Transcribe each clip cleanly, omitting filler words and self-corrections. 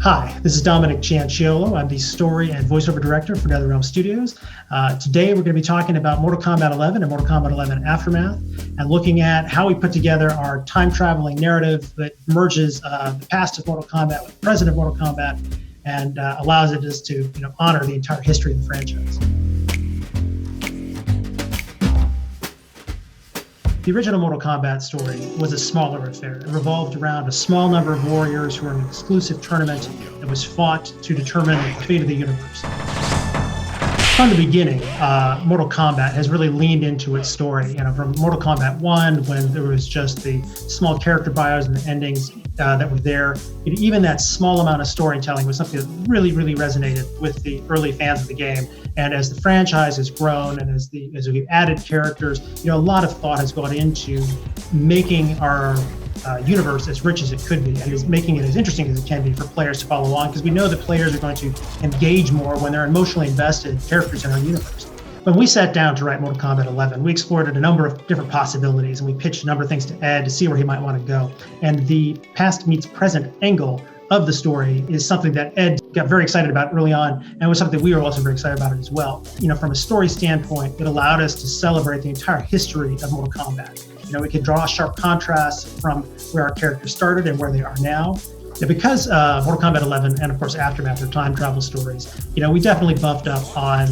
Hi, this is Dominic Cianciolo. I'm the story and voiceover director for NetherRealm Studios. Today, we're going to be talking about Mortal Kombat 11 and Mortal Kombat 11 Aftermath, and looking at how we put together our time-traveling narrative that merges the past of Mortal Kombat with the present of Mortal Kombat, and allows it just to honor the entire history of the franchise. The original Mortal Kombat story was a smaller affair. It revolved around a small number of warriors who were in an exclusive tournament that was fought to determine the fate of the universe. From the beginning, Mortal Kombat has really leaned into its story. From Mortal Kombat 1, when there was just the small character bios and the endings that were there, even that small amount of storytelling was something that really, really resonated with the early fans of the game. And as the franchise has grown and as we've added characters, a lot of thought has gone into making our universe as rich as it could be, and is making it as interesting as it can be for players to follow along, because we know that players are going to engage more when they're emotionally invested characters in our universe. When we sat down to write Mortal Kombat 11, we explored a number of different possibilities, and we pitched a number of things to Ed to see where he might want to go. And the past meets present angle of the story is something that Ed got very excited about early on, and was something that we were also very excited about it as well. From a story standpoint, it allowed us to celebrate the entire history of Mortal Kombat. We could draw sharp contrasts from where our characters started and where they are now. And because Mortal Kombat 11 and of course Aftermath are time travel stories, we definitely buffed up on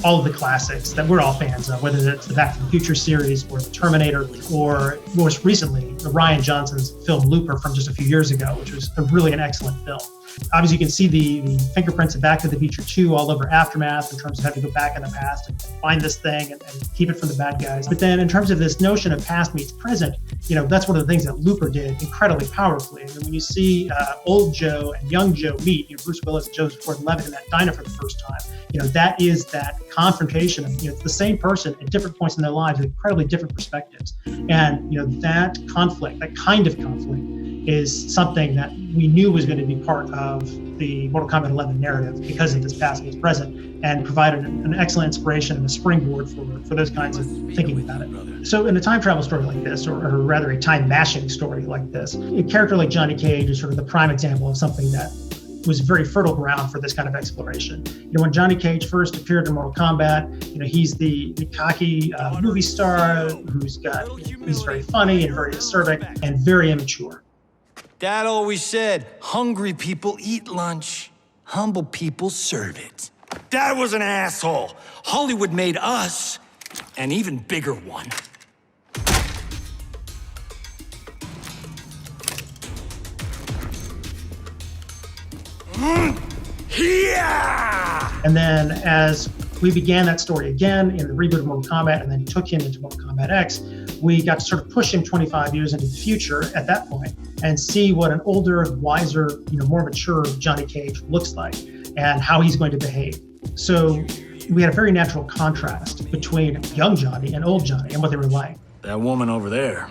all of the classics that we're all fans of, whether it's the Back to the Future series or the Terminator, or most recently, Rian Johnson's film Looper from just a few years ago, which was really an excellent film. Obviously, you can see the fingerprints of Back to the Future 2 all over Aftermath in terms of having to go back in the past and find this thing and keep it from the bad guys. But then in terms of this notion of past meets present, that's one of the things that Looper did incredibly powerfully. And when you see old Joe and young Joe meet, Bruce Willis and Joseph Gordon-Levitt in that diner for the first time, that is that confrontation of, it's the same person at different points in their lives with incredibly different perspectives. And, that conflict, that kind of conflict, is something that we knew was going to be part of the Mortal Kombat 11 narrative because of this past meets present, and provided an excellent inspiration and a springboard for those kinds of thinking about it. So in a time travel story like this, or rather a time mashing story like this, a character like Johnny Cage is sort of the prime example of something that was very fertile ground for this kind of exploration. When Johnny Cage first appeared in Mortal Kombat, he's the cocky movie star he's very funny and very acerbic and very immature. Dad always said, hungry people eat lunch, humble people serve it. Dad was an asshole. Hollywood made us an even bigger one. Yeah! And then as we began that story again in the reboot of Mortal Kombat, and then took him into Mortal Kombat X, we got to sort of push him 25 years into the future at that point and see what an older, wiser, more mature Johnny Cage looks like and how he's going to behave. So we had a very natural contrast between young Johnny and old Johnny and what they were like. That woman over there,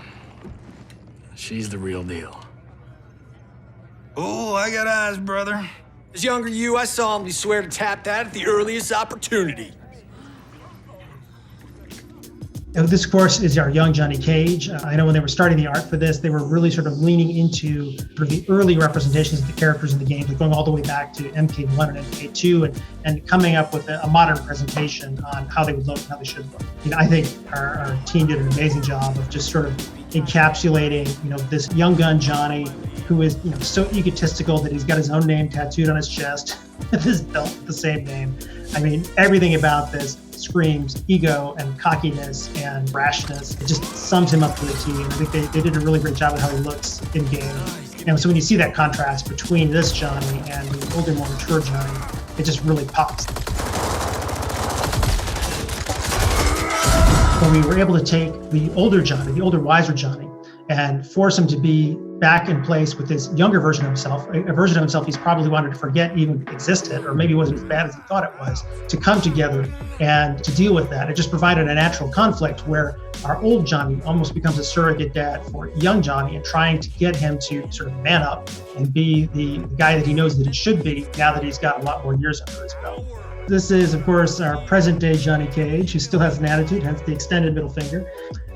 she's the real deal. Oh, I got eyes, brother. As younger you, I solemnly swear to tap that at the earliest opportunity. This, of course, is our young Johnny Cage. I know when they were starting the art for this, they were really sort of leaning into sort of the early representations of the characters in the game, like going all the way back to MK1 and MK2, and coming up with a modern presentation on how they would look and how they should look. I think our team did an amazing job of just sort of encapsulating, this young gun Johnny, who is, so egotistical that he's got his own name tattooed on his chest, with his belt with the same name. I mean, everything about this screams ego and cockiness and rashness. It just sums him up to the T, and I think they did a really great job of how he looks in game. And so when you see that contrast between this Johnny and the older, more mature Johnny, it just really pops. When we were able to take the older Johnny, the older, wiser Johnny, and force him to be back in place with this younger version of himself, a version of himself he's probably wanted to forget even existed, or maybe wasn't as bad as he thought it was, to come together and to deal with that. It just provided a natural conflict where our old Johnny almost becomes a surrogate dad for young Johnny, and trying to get him to sort of man up and be the guy that he knows that he should be now that he's got a lot more years under his belt. This is, of course, our present-day Johnny Cage, who still has an attitude, hence the extended middle finger.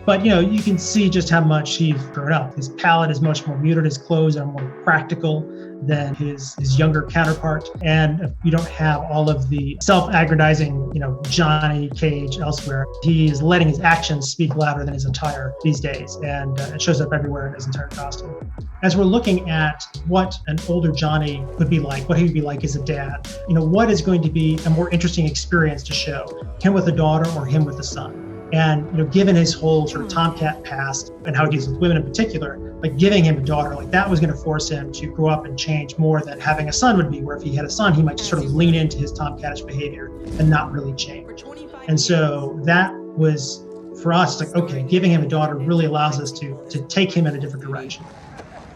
But, you can see just how much he's grown up. His palette is much more muted. His clothes are more practical than his younger counterpart. And you don't have all of the self-aggrandizing, Johnny Cage elsewhere. He is letting his actions speak louder than his attire these days. And it shows up everywhere in his entire costume. As we're looking at what an older Johnny would be like, what he would be like as a dad, what is going to be a more interesting experience to show? Him with a daughter or him with a son? And, given his whole sort of Tomcat past and how he deals with women in particular, like giving him a daughter, like that was going to force him to grow up and change more than having a son would be, where if he had a son, he might just sort of lean into his Tomcatish behavior and not really change. And so that was, for us, like, okay, giving him a daughter really allows us to take him in a different direction.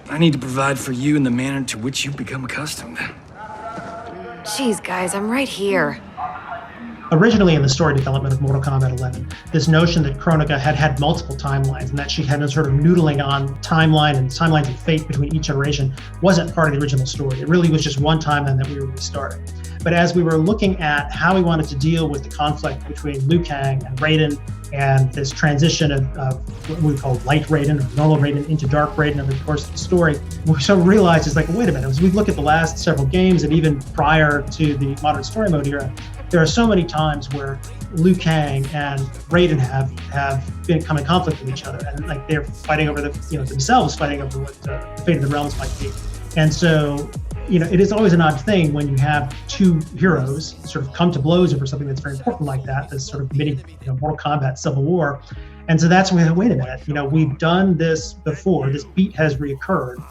I need to provide for you in the manner to which you've become accustomed. Jeez, guys, I'm right here. Originally in the story development of Mortal Kombat 11, this notion that Kronika had multiple timelines and that she had no sort of noodling on timeline and timelines of fate between each iteration wasn't part of the original story. It really was just one timeline that we were restarting. But as we were looking at how we wanted to deal with the conflict between Liu Kang and Raiden and this transition of what we call light Raiden or normal Raiden into dark Raiden over the course of the story, we sort of realized it's like, wait a minute, as we look at the last several games and even prior to the modern story mode era, there are so many times where Liu Kang and Raiden have been come in conflict with each other, and like they're fighting over themselves fighting over what the fate of the realms might be. And so, it is always an odd thing when you have two heroes sort of come to blows over something that's very important like that, this sort of mini Mortal Kombat Civil War. And so that's when we wait a minute, we've done this before, this beat has reoccurred.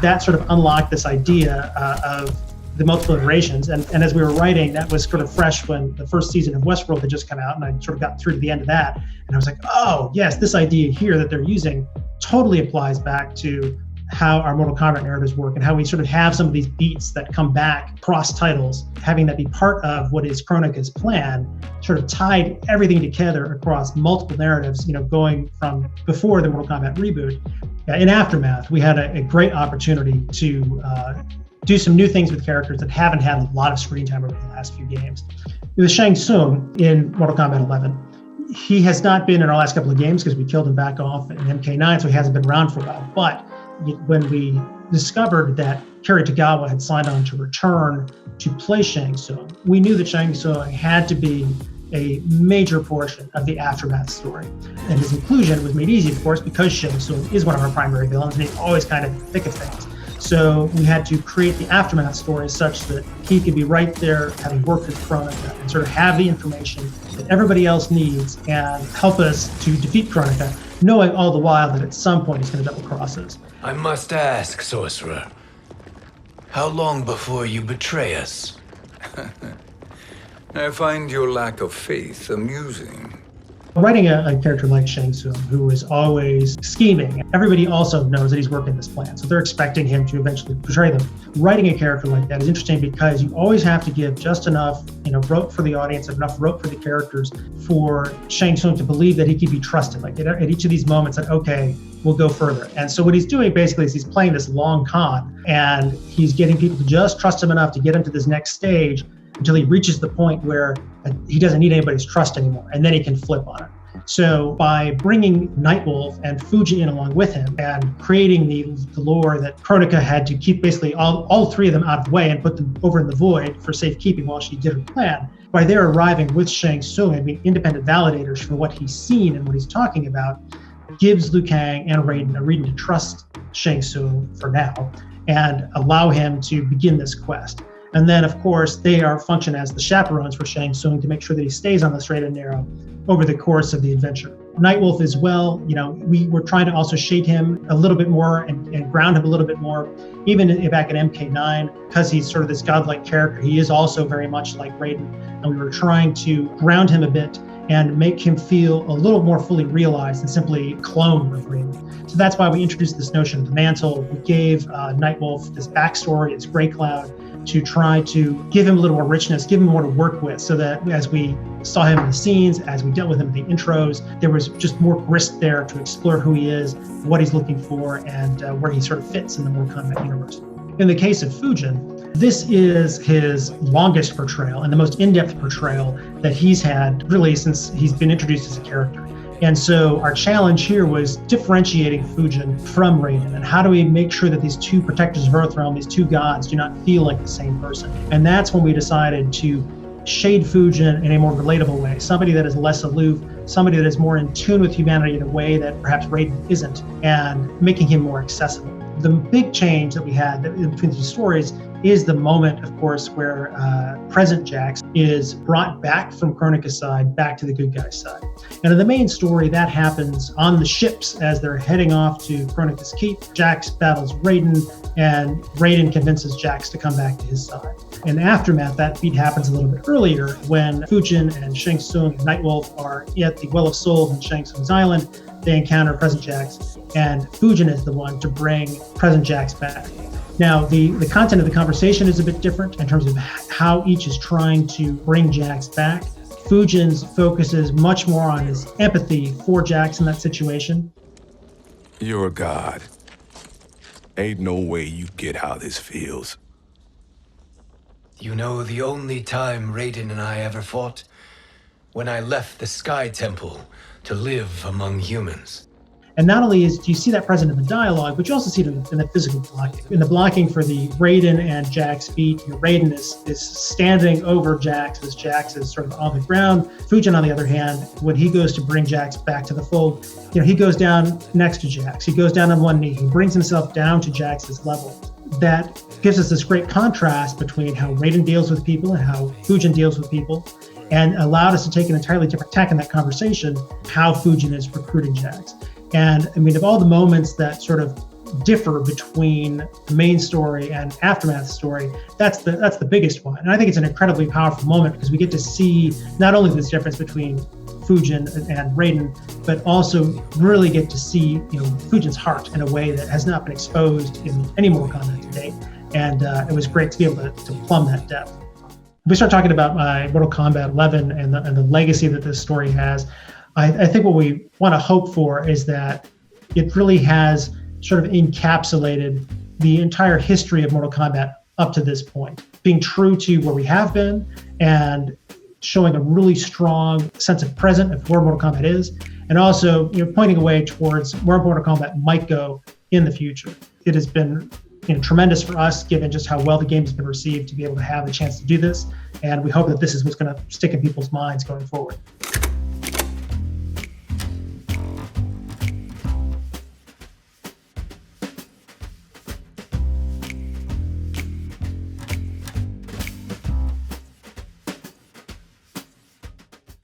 That sort of unlocked this idea of the multiple iterations. And as we were writing, that was sort of fresh when the first season of Westworld had just come out, and I sort of got through to the end of that. And I was like, oh, yes, this idea here that they're using totally applies back to how our Mortal Kombat narratives work and how we sort of have some of these beats that come back cross titles, having that be part of what is Kronika's plan, sort of tied everything together across multiple narratives, going from before the Mortal Kombat reboot. In Aftermath, we had a great opportunity to do some new things with characters that haven't had a lot of screen time over the last few games. It was Shang Tsung in Mortal Kombat 11. He has not been in our last couple of games because we killed him back off in MK9, so he hasn't been around for a while. But when we discovered that Kerry Tagawa had signed on to return to play Shang Tsung, we knew that Shang Tsung had to be a major portion of the Aftermath story. And his inclusion was made easy, of course, because Shang Tsung is one of our primary villains, and he's always kind of in the thick of things. So we had to create the Aftermath story such that he could be right there, having worked with Kronika, and sort of have the information that everybody else needs and help us to defeat Kronika, knowing all the while that at some point he's going to double cross us. I must ask, Sorcerer, how long before you betray us? I find your lack of faith amusing. Writing a character like Shang Tsung, who is always scheming, everybody also knows that he's working this plan, so they're expecting him to eventually betray them. Writing a character like that is interesting because you always have to give just enough, rope for the audience, enough rope for the characters, for Shang Tsung to believe that he can be trusted. Like at each of these moments, that okay, we'll go further. And so what he's doing basically is he's playing this long con, and he's getting people to just trust him enough to get him to this next stage until he reaches the point where he doesn't need anybody's trust anymore, and then he can flip on it. So by bringing Nightwolf and Fujin in along with him and creating the lore that Kronika had to keep basically all three of them out of the way and put them over in the void for safekeeping while she did her plan, by their arriving with Shang Tsung and being independent validators for what he's seen and what he's talking about, gives Liu Kang and Raiden a reason to trust Shang Tsung for now and allow him to begin this quest. And then, of course, they function as the chaperones for Shang Tsung to make sure that he stays on the straight and narrow over the course of the adventure. Nightwolf as well, we were trying to also shade him a little bit more and ground him a little bit more. Even back in MK9, because he's sort of this godlike character, he is also very much like Raiden. And we were trying to ground him a bit and make him feel a little more fully realized than simply clone of Raiden. So that's why we introduced this notion of the mantle. We gave Nightwolf this backstory, this Grey Cloud, to try to give him a little more richness, give him more to work with, so that as we saw him in the scenes, as we dealt with him in the intros, there was just more grist there to explore who he is, what he's looking for, and where he sort of fits in the Mortal Kombat universe. In the case of Fujin, this is his longest portrayal and the most in-depth portrayal that he's had really since he's been introduced as a character. And so our challenge here was differentiating Fujin from Raiden, and how do we make sure that these two protectors of Earthrealm, these two gods, do not feel like the same person? And that's when we decided to shade Fujin in a more relatable way, somebody that is less aloof, somebody that is more in tune with humanity in a way that perhaps Raiden isn't, and making him more accessible. The big change that we had in between the two stories is the moment, of course, where present Jax is brought back from Kronika's side, back to the good guy's side. And in the main story, that happens on the ships as they're heading off to Kronika's keep. Jax battles Raiden, and Raiden convinces Jax to come back to his side. In the aftermath, that beat happens a little bit earlier when Fujin and Shang Tsung and Nightwolf are at the Well of Souls on Shang Tsung's island. They encounter present Jax, and Fujin is the one to bring present Jax back. Now, the content of the conversation is a bit different in terms of how each is trying to bring Jax back. Fujin's focuses much more on his empathy for Jax in that situation. You're a god. Ain't no way you get how this feels. You know the only time Raiden and I ever fought? When I left the Sky Temple to live among humans. And not only do you see that present in the dialogue, but you also see it in the physical blocking. In the blocking for the Raiden and Jax beat, Raiden is standing over Jax as Jax is sort of on the ground. Fujin, on the other hand, when he goes to bring Jax back to the fold, he goes down next to Jax. He goes down on one knee. He brings himself down to Jax's level. That gives us this great contrast between how Raiden deals with people and how Fujin deals with people, and allowed us to take an entirely different tack in that conversation, how Fujin is recruiting Jax. And I mean, of all the moments that sort of differ between the main story and aftermath story, that's the biggest one. And I think it's an incredibly powerful moment because we get to see not only this difference between Fujin and Raiden, but also really get to see Fujin's heart in a way that has not been exposed in any Mortal Kombat to date. And it was great to be able to plumb that depth. If we start talking about Mortal Kombat 11 and the legacy that this story has, I think what we want to hope for is that it really has sort of encapsulated the entire history of Mortal Kombat up to this point, being true to where we have been and showing a really strong sense of present of where Mortal Kombat is, and also pointing away towards where Mortal Kombat might go in the future. It has been tremendous for us, given just how well the game has been received, to be able to have the chance to do this, and we hope that this is what's going to stick in people's minds going forward.